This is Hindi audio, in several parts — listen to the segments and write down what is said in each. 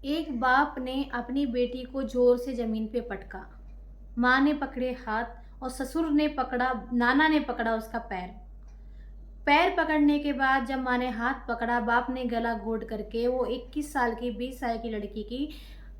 एक बाप ने अपनी बेटी को जोर से जमीन पे पटका। माँ ने पकड़े हाथ और ससुर ने पकड़ा, नाना ने पकड़ा उसका पैर। पैर पकड़ने के बाद जब माँ ने हाथ पकड़ा, बाप ने गला घोट करके वो 21 साल की 20 साल की लड़की की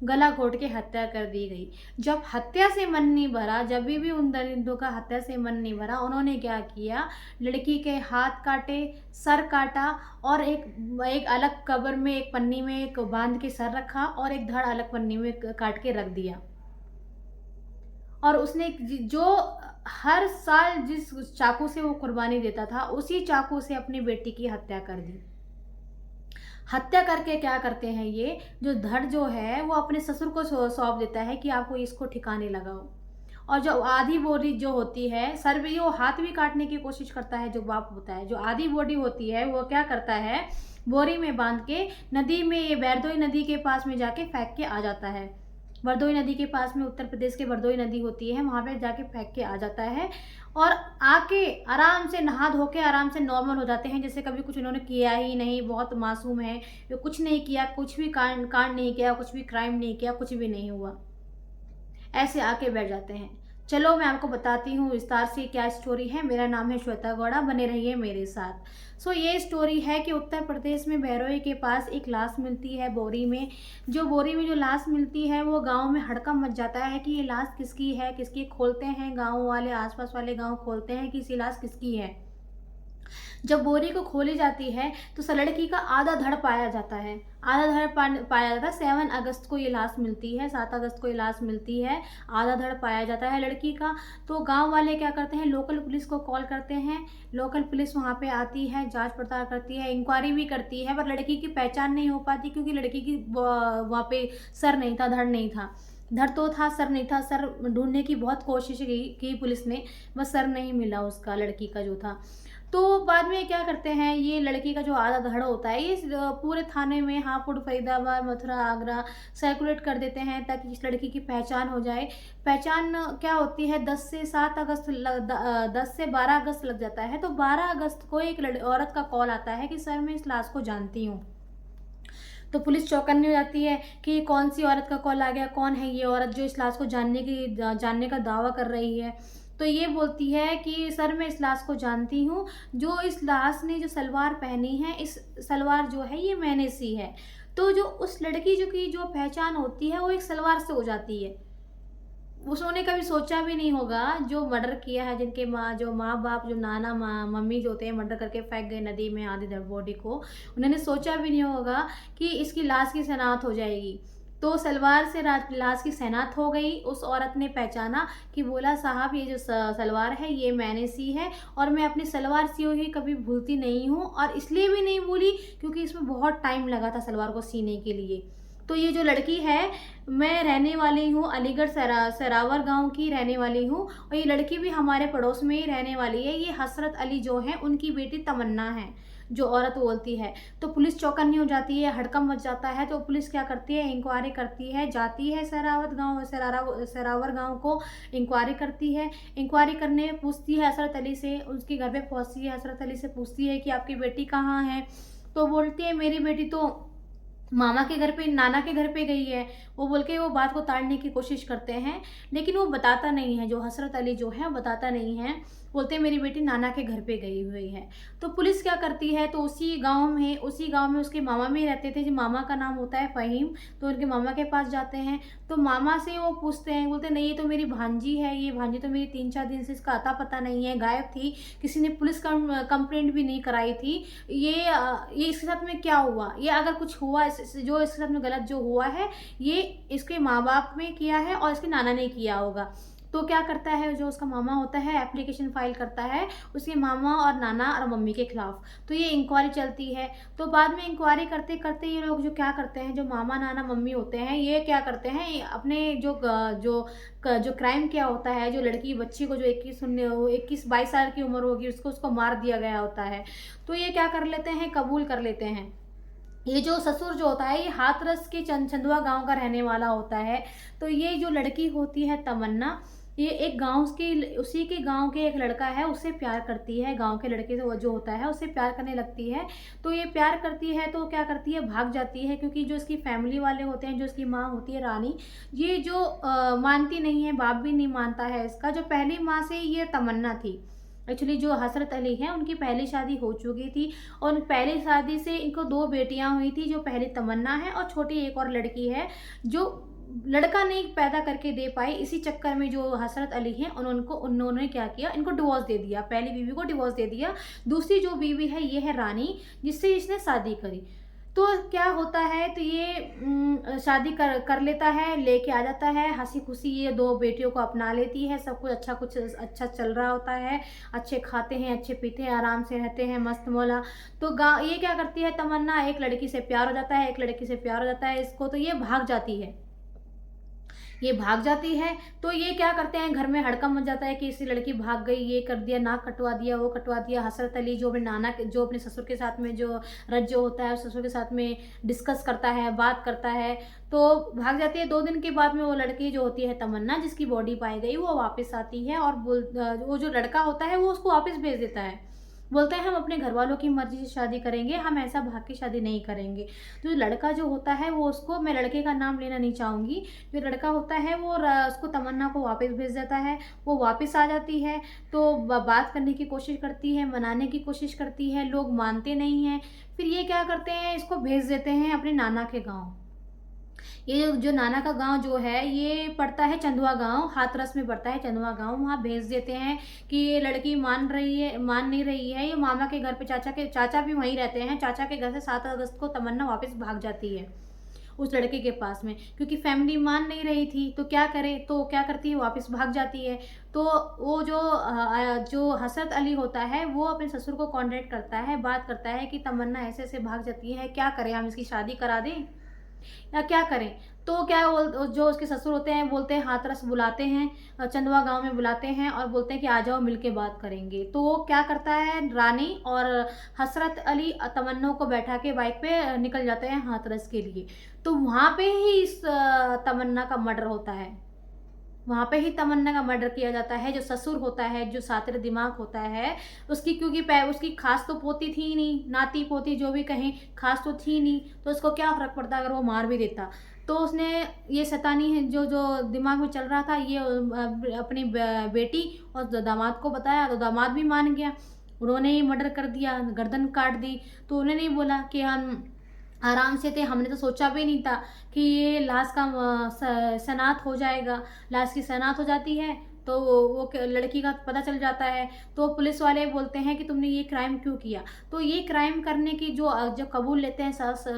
गला घोट के हत्या कर दी गई। जब हत्या से मन नहीं भरा, जब भी उन दरिंदों का हत्या से मन नहीं भरा, उन्होंने क्या किया, लड़की के हाथ काटे, सर काटा और एक एक अलग कब्र में एक पन्नी में एक बांध के सर रखा और एक धड़ अलग पन्नी में काट के रख दिया। और उसने जो हर साल जिस चाकू से वो कुर्बानी देता था, उसी चाकू से अपनी बेटी की हत्या कर दी। हत्या करके क्या करते हैं, ये जो धड़ जो है वो अपने ससुर को सौंप देता है कि आपको इसको ठिकाने लगाओ। और जो आधी बॉडी जो होती है, सर भी, वो हाथ भी काटने की कोशिश करता है जो बाप होता है। जो आधी बॉडी होती है वो क्या करता है, बोरी में बांध के नदी में, ये बैरदोई नदी के पास में जाके फेंक के आ जाता है। बरदोई नदी के पास में, उत्तर प्रदेश के बरदोई नदी होती है, वहाँ पे जाके फेंक के आ जाता है और आके आराम से नहा धो के आराम से नॉर्मल हो जाते हैं, जैसे कभी कुछ उन्होंने किया ही नहीं, बहुत मासूम है, ये कुछ नहीं किया, कुछ भी कांड कांड नहीं किया, कुछ भी क्राइम नहीं किया, कुछ भी नहीं हुआ, ऐसे आके बैठ जाते हैं। चलो मैं आपको बताती हूँ विस्तार से क्या स्टोरी है। मेरा नाम है श्वेता गौड़ा, बने रहिए मेरे साथ। ये स्टोरी है कि उत्तर प्रदेश में बहरोई के पास एक लाश मिलती है बोरी में। जो बोरी में जो लाश मिलती है, वो गांव में हड़कंप मच जाता है कि ये लाश किसकी है, किसकी। खोलते हैं गाँव वाले, आसपास वाले गाँव खोलते हैं कि ये लाश किसकी है। जब बोरी को खोली जाती है तो उस लड़की का आधा धड़ पाया जाता है। आधा धड़ पाया जाता है। 7 अगस्त को ये लाश मिलती है, 7 अगस्त को ये लाश मिलती है, आधा धड़ पाया जाता है लड़की का। तो गांव वाले क्या करते हैं, लोकल पुलिस को कॉल करते हैं। लोकल पुलिस वहाँ पे आती है, जांच पड़ताल करती है, इंक्वायरी भी करती है, पर लड़की की पहचान नहीं हो पाती क्योंकि लड़की की वहाँ पे सर नहीं था, धड़ नहीं था। धड़ तो था, सर नहीं था। सर ढूंढने की बहुत कोशिश की पुलिस ने, बस सर नहीं मिला उसका, लड़की का जो था। तो बाद में क्या करते हैं, ये लड़की का जो आधा धड़ होता है, ये पूरे थाने में, हापुड़, फरीदाबाद, मथुरा, आगरा सर्कुलेट कर देते हैं ताकि इस लड़की की पहचान हो जाए। पहचान क्या होती है, 10 से 12 अगस्त लग जाता है। तो 12 अगस्त को एक औरत का कॉल आता है कि सर मैं इस लाश को जानती हूँ। तो पुलिस चौकन्नी हो जाती है कि कौन सी औरत का कॉल आ गया, कौन है ये औरत जो इस लाश को जानने का दावा कर रही है। तो ये बोलती है कि सर मैं इस लाश को जानती हूँ, जो इस लाश ने जो सलवार पहनी है, इस सलवार जो है ये मैंने सी है। तो जो उस लड़की जो की जो पहचान होती है वो एक सलवार से हो जाती है। उसने कभी सोचा भी नहीं होगा, जो मर्डर किया है, जिनके माँ बाप, जो नाना मम्मी जो होते हैं, मर्डर करके फेंक गए नदी में आधी डेड बॉडी को, उन्होंने सोचा भी नहीं होगा कि इसकी लाश की शनाख्त हो जाएगी। तो सलवार से लाश की शनाख्त हो गई। उस औरत ने पहचाना कि बोला साहब ये जो सलवार है ये मैंने सी है और मैं अपनी सलवार सी हुई कभी भूलती नहीं हूँ, और इसलिए भी नहीं भूली क्योंकि इसमें बहुत टाइम लगा था सलवार को सीने के लिए। तो ये जो लड़की है, मैं रहने वाली हूँ अलीगढ़, सरावर गांव की रहने वाली हूँ, और ये लड़की भी हमारे पड़ोस में ही रहने वाली है। ये हसरत अली जो है, उनकी बेटी तमन्ना है, जो औरत बोलती है। तो पुलिस चौकन्नी हो जाती है, हड़कंप मच जाता है। तो पुलिस क्या करती है, इंक्वायरी करती है, जाती है सरावर गांव को, इंक्वायरी करती है। इंक्वायरी करने पूछती है हसरत अली से, उसके घर पे पहुंचती है, हसरत अली से पूछती है कि आपकी बेटी कहाँ है। तो बोलती है मेरी बेटी तो मामा के घर पे, नाना के घर पे गई है। वो बोल के वो बात को टालने की कोशिश करते हैं, लेकिन वो बताता नहीं है, जो हसरत अली जो है वो बताता नहीं है। बोलते हैं मेरी बेटी नाना के घर पे गई हुई है। तो पुलिस क्या करती है, तो उसी गांव में उसके मामा भी रहते थे, जो मामा का नाम होता है फ़हीम। तो उनके मामा के पास जाते हैं। तो मामा से वो पूछते हैं, बोलते नहीं ये तो मेरी भांजी है, ये भांजी तो मेरी 3-4 दिन से इसका अता पता नहीं है, गायब थी, किसी ने पुलिस कंप्लेंट भी नहीं कराई थी। ये इसके साथ में क्या हुआ, ये अगर कुछ हुआ जो इसके साथ में गलत जो हुआ है, ये इसके माँ बाप ने किया है और इसके नाना ने किया होगा। तो क्या करता है, जो उसका मामा होता है, एप्लीकेशन फाइल करता है उसके मामा और नाना और मम्मी के खिलाफ। तो ये इंक्वायरी चलती है। तो बाद में इंक्वायरी करते करते ये लोग जो क्या करते हैं, जो मामा नाना मम्मी होते हैं, ये क्या करते हैं, ये अपने जो क्राइम किया होता है, जो लड़की बच्ची को जो 21-22 साल की उम्र होगी, उसको मार दिया गया होता है, तो ये क्या कर लेते हैं, कबूल कर लेते हैं। ये जो ससुर जो होता है, ये हाथरस के चंदुआ गांव का रहने वाला होता है। तो ये जो लड़की होती है तमन्ना, ये एक गाँव की उसी के गाँव के एक लड़का है, उससे प्यार करती है, गाँव के लड़के से वो जो होता है उससे प्यार करने लगती है। तो ये प्यार करती है तो क्या करती है, भाग जाती है, क्योंकि जो इसकी फैमिली वाले होते हैं, जो इसकी माँ होती है रानी, ये जो मानती नहीं है, बाप भी नहीं मानता है इसका। जो पहली माँ से ये तमन्ना थी, एक्चुअली जो हसरत अली हैं उनकी पहली शादी हो चुकी थी, और पहली शादी से इनको 2 बेटियाँ हुई थी, जो पहली तमन्ना है और छोटी एक और लड़की है, जो लड़का नहीं पैदा करके दे पाए। इसी चक्कर में जो हसरत अली हैं उन्होंने क्या किया, इनको डिवोर्स दे दिया, पहली बीवी को डिवोर्स दे दिया। दूसरी जो बीवी है ये है रानी, जिससे इसने शादी करी। तो क्या होता है, तो ये शादी कर कर लेता है, लेके आ जाता है, हँसी-खुशी ये 2 बेटियों को अपना लेती है, सब कुछ अच्छा चल रहा होता है, अच्छे खाते हैं, अच्छे पीते हैं, आराम से रहते हैं, मस्त मौला। तो गा ये क्या करती है तमन्ना, एक लड़की से प्यार हो जाता है, एक लड़की से प्यार हो जाता है इसको, तो ये भाग जाती है। ये भाग जाती है, तो ये क्या करते हैं, घर में हड़कंप मच जाता है कि इसकी लड़की भाग गई, ये कर दिया, नाक कटवा दिया, वो कटवा दिया। हसरत अली जो अपने ससुर के साथ में जो रज्जो होता है, ससुर के साथ में डिस्कस करता है, बात करता है, तो भाग जाती है। 2 दिन के बाद में वो लड़की जो होती है तमन्ना, जिसकी बॉडी पाई गई, वो वापस आती है, और वो जो लड़का होता है वो उसको वापस भेज देता है। बोलते हैं हम अपने घरवालों की मर्ज़ी से शादी करेंगे, हम ऐसा भाग के शादी नहीं करेंगे। तो लड़का जो होता है वो उसको, मैं लड़के का नाम लेना नहीं चाहूँगी, जो लड़का होता है वो उसको तमन्ना को वापस भेज देता है। वो वापस आ जाती है, तो बात करने की कोशिश करती है, मनाने की कोशिश करती है, लोग मानते नहीं हैं। फिर ये क्या करते हैं, इसको भेज देते हैं अपने नाना के गाँव। ये जो नाना का गाँव जो है, ये पड़ता है चंदवा गाँव, हाथरस में पड़ता है चंदवा गाँव। वहाँ भेज देते हैं कि ये लड़की मान नहीं रही है, ये मामा के घर पे, चाचा भी वहीं रहते हैं, चाचा के घर से 7 अगस्त को तमन्ना वापस भाग जाती है उस लड़के के पास में, क्योंकि फैमिली मान नहीं रही थी, तो क्या करे, तो क्या करती है, वापस भाग जाती है। तो वो जो हसरत अली होता है, वो अपने ससुर को कॉन्टैक्ट करता है, बात करता है कि तमन्ना ऐसे-ऐसे भाग जाती है, क्या करें, हम इसकी शादी करा दें या क्या करें? तो क्या जो उसके ससुर होते हैं, बोलते हैं, हाथरस बुलाते हैं, चंदवा गाँव में बुलाते हैं और बोलते हैं कि आ जाओ, मिल के बात करेंगे। तो वो क्या करता है, रानी और हसरत अली तमन्ना को बैठा के बाइक पे निकल जाते हैं हाथरस के लिए। तो वहाँ पे ही इस तमन्ना का मर्डर होता है। वहाँ पे ही तमन्ना का मर्डर किया जाता है। जो ससुर होता है, जो सातिर दिमाग होता है, उसकी, क्योंकि उसकी खास तो पोती थी ही नहीं, नाती पोती जो भी कहें, खास तो थी नहीं, तो उसको क्या फ़र्क पड़ता अगर वो मार भी देता। तो उसने ये शैतानी है जो जो दिमाग में चल रहा था, ये अपनी बेटी और दामाद को बताया, तो दामाद भी मान गया। उन्होंने ही मर्डर कर दिया, गर्दन काट दी। तो उन्हें नहीं बोला कि हम आराम से थे, हमने तो सोचा भी नहीं था कि ये लाश का सनात हो जाएगा। लाश की सनात हो जाती है, तो वो लड़की का पता चल जाता है, तो पुलिस वाले बोलते हैं कि तुमने ये क्राइम क्यों किया। तो ये क्राइम करने की जो कबूल लेते हैं,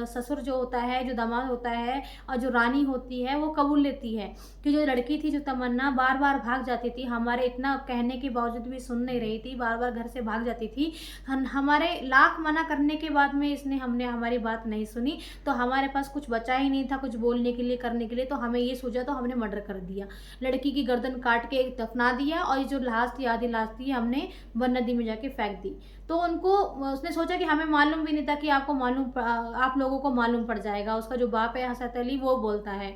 ससुर जो होता है, जो दामाद होता है, और जो रानी होती है, वो कबूल लेती है कि जो लड़की थी, जो तमन्ना बार बार भाग जाती थी, हमारे इतना कहने के बावजूद भी सुन नहीं रही थी, बार बार घर से भाग जाती थी, हमारे लाख मना करने के बाद में हमने हमारी बात नहीं सुनी, तो हमारे पास कुछ बचा ही नहीं था कुछ बोलने के लिए, करने के लिए, तो हमें ये सूझा, तो हमने मर्डर कर दिया। लड़की की गर्दन काट के दफना दिया, और ये जो लाश थी, आधी लाश थी, हमने वन नदी में जाके फेंक दी। तो उसने सोचा कि हमें मालूम भी नहीं था कि आप लोगों को मालूम पड़ जाएगा। उसका जो बाप है हसरत अली, वो बोलता है।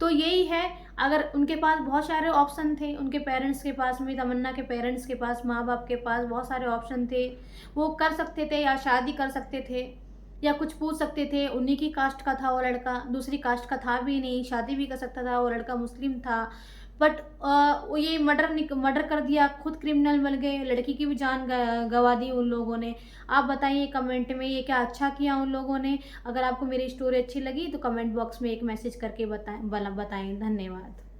तो यही है, अगर उनके पास बहुत सारे ऑप्शन थे, उनके पेरेंट्स के पास में, तमन्ना के पेरेंट्स के पास, माँ बाप के पास बहुत सारे ऑप्शन थे। वो कर सकते थे, या शादी कर सकते थे, या कुछ पूछ सकते थे। उन्हीं की कास्ट का था वो लड़का, दूसरी कास्ट का था भी नहीं, शादी भी कर सकता था, वो लड़का मुस्लिम था। बट वो ये मर्डर कर दिया, खुद क्रिमिनल बन गए, लड़की की भी जान गवा दी उन लोगों ने। आप बताइए कमेंट में, ये क्या अच्छा किया उन लोगों ने? अगर आपको मेरी स्टोरी अच्छी लगी तो कमेंट बॉक्स में एक मैसेज करके बताएं। धन्यवाद।